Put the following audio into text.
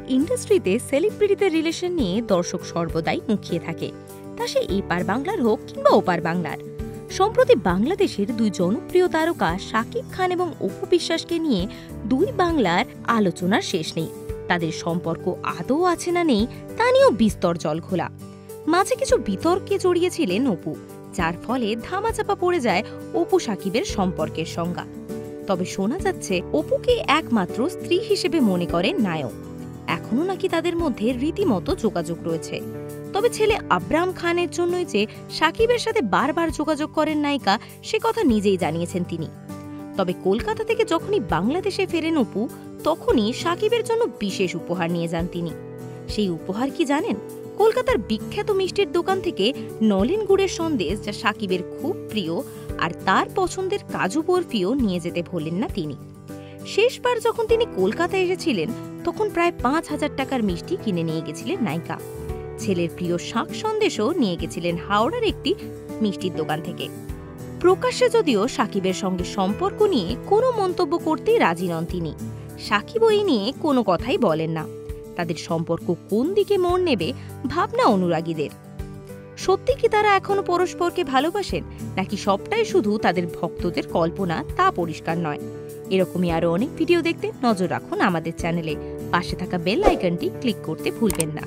ইন্ডাস্ট্রিতে সেলিব্রিটিদের রিলেশন নিয়ে দর্শক সর্বদাই মুখিয়ে থাকে, তা সে এপার বাংলার হোক কিংবা ওপার বাংলার। সম্প্রতি বাংলাদেশের দুই জনপ্রিয় তারকা শাকিব খান এবং অপু বিশ্বাসকে নিয়ে দুই বাংলার আলোচনার শেষ নেই। তাদের সম্পর্ক আদৌ আছে না নেই তা নিয়েও বিস্তর জলঘোলা। মাঝে কিছু বিতর্কে জড়িয়েছিলেন অপু, যার ফলে ধামাচাপা পড়ে যায় অপু শাকিবের সম্পর্কের সংজ্ঞা। তবে শোনা যাচ্ছে অপুকে একমাত্র স্ত্রী হিসেবে মনে করেন নায়ক। এখনো নাকি তাদের মধ্যে রীতিমতো যোগাযোগ রয়েছে। তবে ছেলে আব্রাম খানের জন্যই যে শাকিবের সাথে বারবার যোগাযোগ করেন নায়িকা, সে কথা নিজেই জানিয়েছেন তিনি। তবে কলকাতা থেকে যখনই বাংলাদেশে ফেরেন অপু, তখনই শাকিবের জন্য বিশেষ উপহার নিয়ে যান তিনি। সেই উপহার কি জানেন? কলকাতার বিখ্যাত মিষ্টির দোকান থেকে নলেন গুড়ের সন্দেশ, যা শাকিবের খুব প্রিয়, আর তার পছন্দের কাজু বরফিও নিয়ে যেতে ভোলেন না তিনি। শেষবার যখন তিনি কলকাতায় এসেছিলেন, তখন প্রায় 5,000 টাকার মিষ্টি কিনে নিয়ে গেছিলেন নায়িকা। ছেলের প্রিয় শাক সন্দেশও নিয়ে গেছিলেন হাওড়ার একটি মিষ্টির দোকান থেকে। প্রকাশ্যে যদিও শাকিবের সঙ্গে সম্পর্ক নিয়ে কোনো মন্তব্য করতেই রাজি নন তিনি। শাকিবও এই নিয়ে কোনো কথাই বলেন না। তাদের সম্পর্ক কোন দিকে মোড় নেবে ভাবনা অনুরাগীদের। সত্যি কি তারা এখনো পরস্পরকে ভালোবাসেন, নাকি সবটাই শুধু তাদের ভক্তদের কল্পনা, তা পরিষ্কার নয়। এরকমই আরো অনেক ভিডিও দেখতে নজর রাখুন আমাদের চ্যানেলে। পাশে থাকা বেল আইকনটি ক্লিক করতে ভুলবেন না।